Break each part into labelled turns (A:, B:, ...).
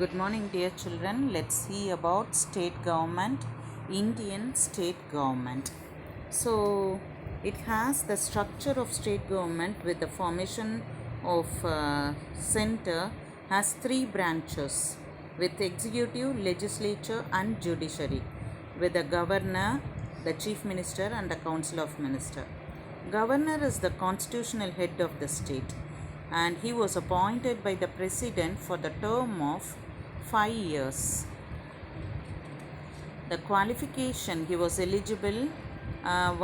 A: Good morning, dear children. Let's see about state government, Indian state government. So, it has the structure of state government with the formation of center has three branches with executive, legislature, and judiciary, with the governor, the chief minister, and the council of minister. Governor is the constitutional head of the state, and he was appointed by the president for the term of 5 years. The qualification, he was eligible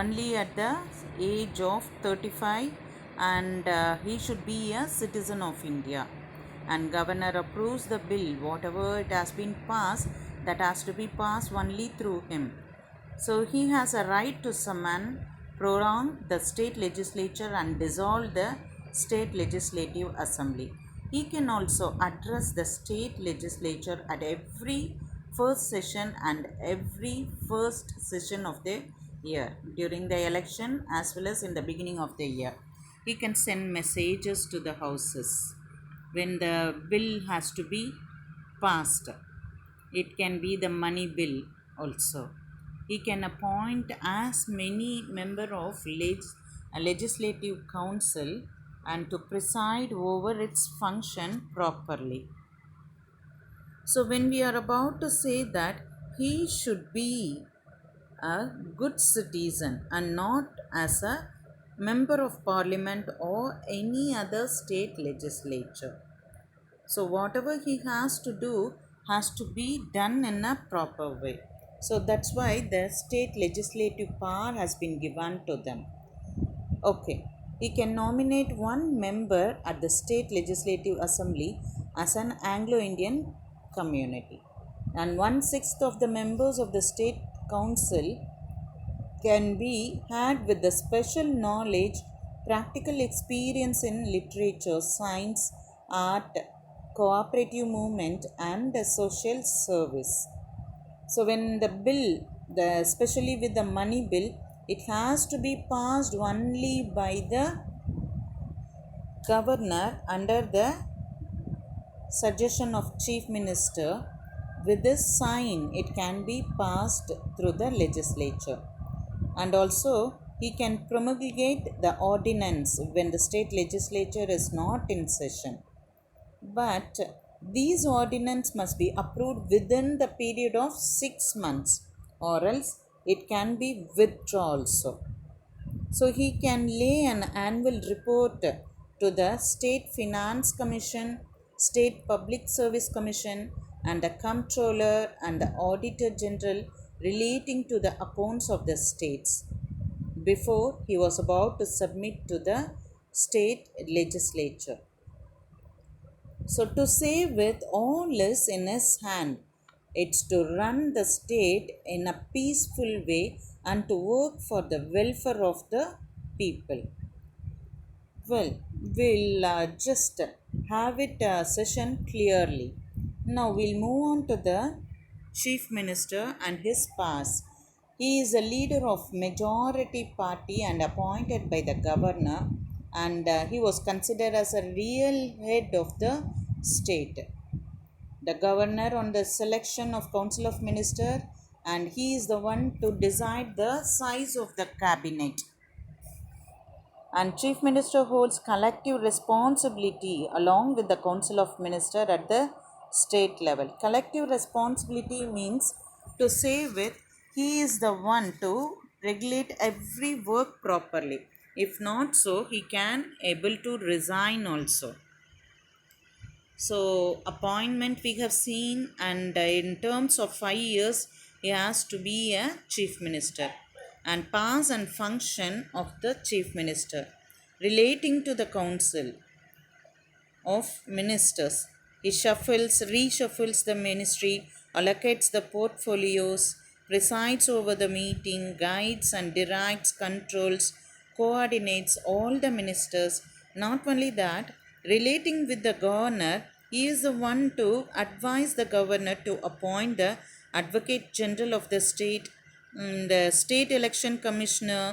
A: only at the age of 35, and he should be a citizen of India. And governor approves the bill, whatever it has been passed, that has to be passed only through him. So he has a right to summon, prolong the state legislature and dissolve the state legislative assembly. He can also address the state legislature at every first session and every first session of the year, during the election as well as in the beginning of the year. He can send messages to the houses when the bill has to be passed. It can be the money bill also. He can appoint as many member of legislative council and to preside over its function properly. So when we are about to say that he should be a good citizen and not as a member of parliament or any other state legislature. So whatever he has to do has to be done in a proper way. So that's why the state legislative power has been given to them. Okay, he can nominate one member at the state legislative assembly as an Anglo-Indian community, and 1/6 of the members of the state council can be had with the special knowledge, practical experience in literature, science, art, cooperative movement, and social service. So when the bill, especially with the money bill, it has to be passed only by the governor under the suggestion of chief minister. With this sign, it can be passed through the legislature, and also he can promulgate the ordinance when the state legislature is not in session. But these ordinance must be approved within the period of 6 months, or else it can be withdrawn also. So he can lay an annual report to the State Finance Commission, State Public Service Commission, and the Comptroller and the Auditor General relating to the accounts of the states before he was about to submit to the state legislature. So, to say with all is in his hand, it's to run the state in a peaceful way and to work for the welfare of the people. Well, we'll just have it session clearly. Now we'll move on to the chief minister and his powers. He is a leader of majority party and appointed by the governor, and he was considered as a real head of the state. The governor on the selection of council of minister, and he is the one to decide the size of the cabinet. And chief minister holds collective responsibility along with the council of minister at the state level. Collective responsibility means to say with he is the one to regulate every work properly. If not so, he can able to resign also. So appointment we have seen, and in terms of 5 years he has to be a chief minister. And powers and function of the chief minister relating to the council of ministers. He reshuffles the ministry, allocates the portfolios, presides over the meeting, guides and directs, controls, coordinates all the ministers. Not only that, relating with the governor, he is the one to advise the governor to appoint the advocate general of the state, the state election commissioner,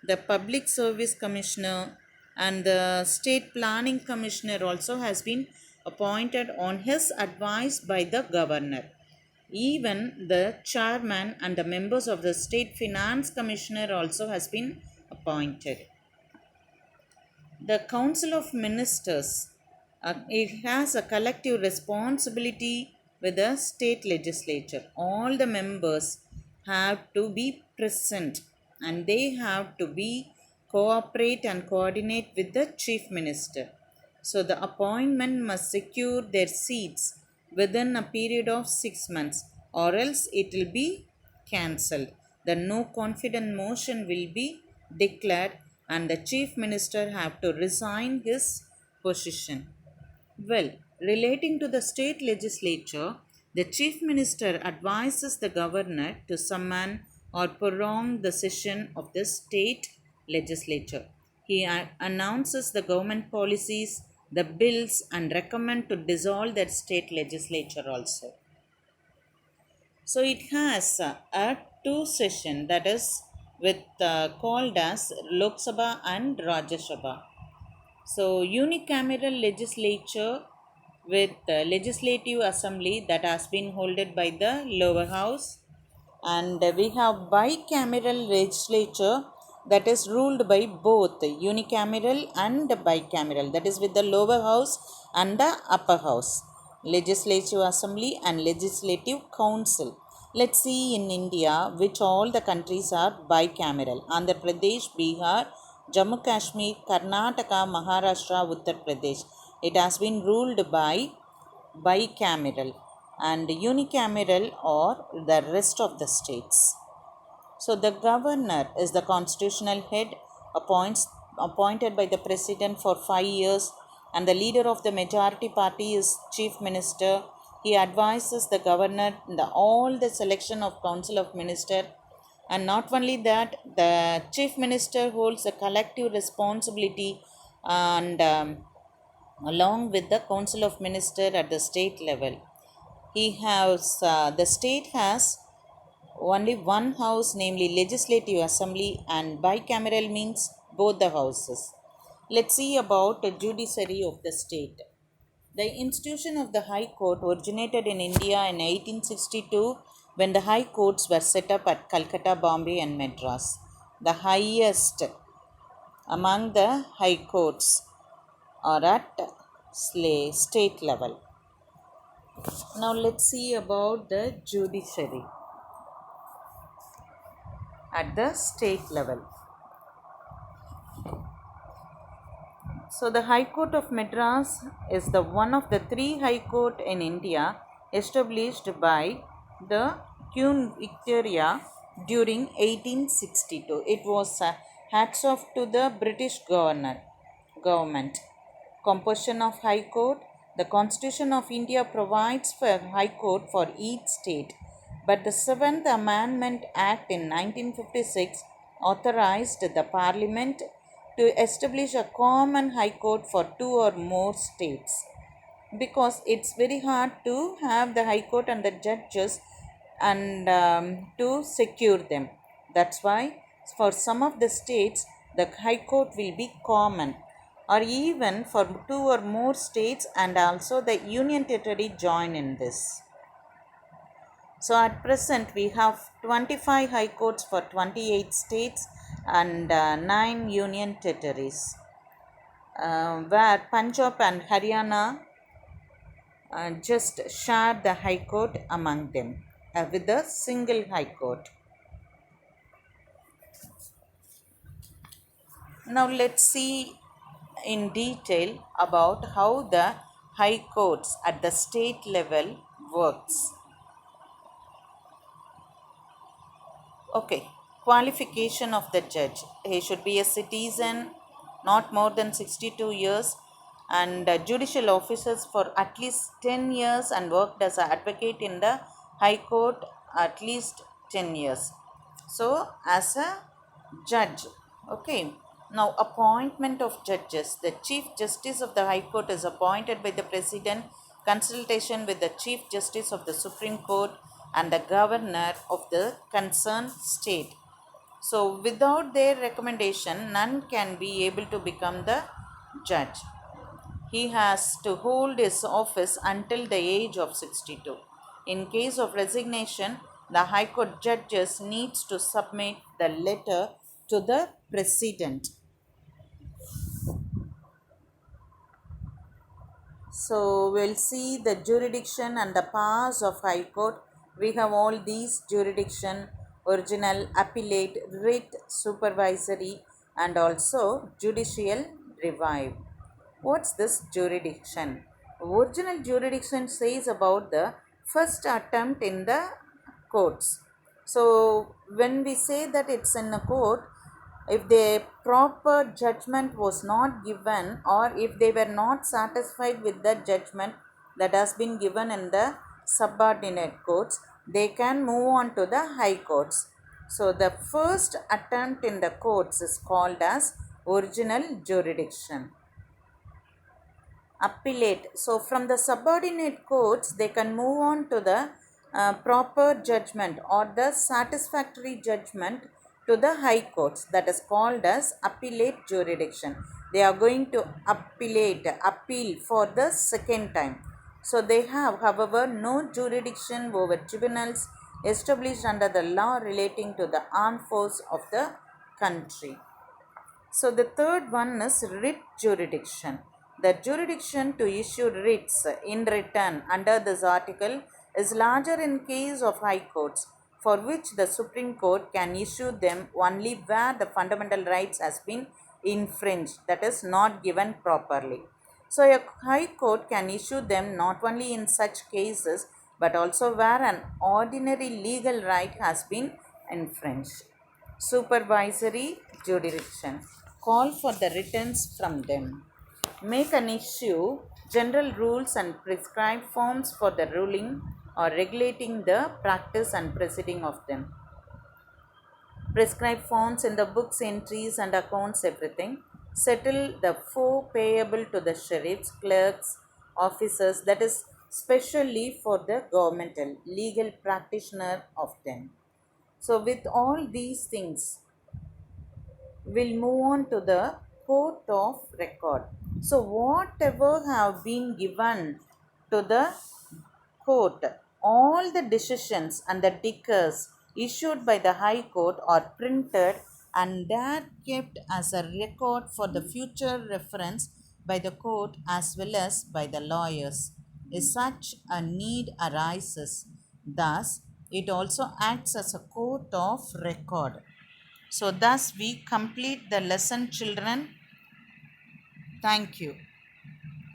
A: the public service commissioner, and the state planning commissioner also has been appointed on his advice by the governor. Even the chairman and the members of the state finance commissioner also has been appointed. The council of ministers, it has a collective responsibility with the state legislature. All the members have to be present and they have to be cooperate and coordinate with the chief minister. So the appointment must secure their seats within a period of 6 months or else it will be cancelled. The no confidence motion will be declared and the chief minister have to resign his position. Well, relating to the state legislature, the chief minister advises the governor to summon or prolong the session of the state legislature. He announces the government policies, the bills, and recommend to dissolve that state legislature also. So it has a two session, that is with called as Lok Sabha and Rajya Sabha. So unicameral legislature with legislative assembly that has been held by the lower house, and we have bicameral legislature that is ruled by both unicameral and bicameral, that is with the lower house and the upper house, legislative assembly and legislative council. Let's see in India which all the countries are bicameral: Andhra Pradesh, Bihar, Jammu Kashmir, Karnataka, Maharashtra, Uttar Pradesh. It has been ruled by bicameral, and unicameral or the rest of the states. So the governor is the constitutional head appointed by the president for 5 years, and the leader of the majority party is chief minister. He advises the governor in all the selection of council of minister, and not only that, the chief minister holds a collective responsibility and along with the council of minister at the state level. He has the state has only one house, namely legislative assembly, and bicameral means both the houses. Let's see about the judiciary of the state. The institution of the High Court originated in India in 1862 when the High Courts were set up at Calcutta, Bombay, and Madras. The highest among the High Courts are at state level. Now let's see about the judiciary at the state level. So the High Court of Madras is the one of the 3 High Court in India established by the Queen Victoria during 1862. It was hats off to the British government. Composition of High Court. The Constitution of India provides for High Court for each state, but the 7th Amendment Act in 1956 authorized the Parliament to establish a common High Court for 2 or more states, because it's very hard to have the High Court and the judges and to secure them. That's why for some of the states the High Court will be common, or even for 2 or more states, and also the Union Territory join in this. So at present we have 25 High Courts for 28 states and 9 Union Territories, where Punjab and Haryana just share the High Court among them with a single High Court. Now let's see in detail about how the High Courts at the state level works. Okay, qualification of the judge. He should be a citizen, not more than 62 years, and judicial officers for at least 10 years and worked as an advocate in the High Court at least 10 years. So as a judge, okay. Now appointment of judges. The Chief Justice of the High Court is appointed by the President, consultation with the Chief Justice of the Supreme Court and the Governor of the concerned state. So without their recommendation, none can be able to become the judge. he has to hold his office until the age of 62. In case of resignation, the High Court judges needs to submit the letter to the President. So we'll see the jurisdiction and the powers of High Court. We have all these jurisdiction: original, appellate, writ, supervisory, and also judicial review. What's this jurisdiction? Original jurisdiction says about the first attempt in the courts. So when we say that it's in a court, if the proper judgment was not given, or if they were not satisfied with the judgment that has been given in the subordinate courts, they can move on to the high courts. So the first attempt in the courts is called as original jurisdiction. Appellate. So from the subordinate courts, they can move on to the proper judgment or the satisfactory judgment to the high courts, that is called as appellate jurisdiction. They are going to appeal for the second time. So they have, however, no jurisdiction over tribunals established under the law relating to the armed force of the country. So the third one is writ jurisdiction. The jurisdiction to issue writs in return under this article is larger in case of high courts, for which the Supreme Court can issue them only where the fundamental rights has been infringed, that is not given properly. So a high court can issue them not only in such cases but also where an ordinary legal right has been infringed. Supervisory jurisdiction. Call for the returns from them. Make an issue general rules and prescribe forms for the ruling or regulating the practice and proceeding of them. Prescribe forms in the books, entries and accounts, everything. Settle the foe payable to the sheriffs, clerks, officers, that is specially for the governmental legal practitioner of them. So with all these things, we'll move on to the court of record. So whatever have been given to the court, all the decisions and the decrees issued by the high court are printed and they are kept as a record for the future reference by the court as well as by the lawyers. If such a need arises, thus it also acts as a court of record. So thus we complete the lesson, children. Thank you.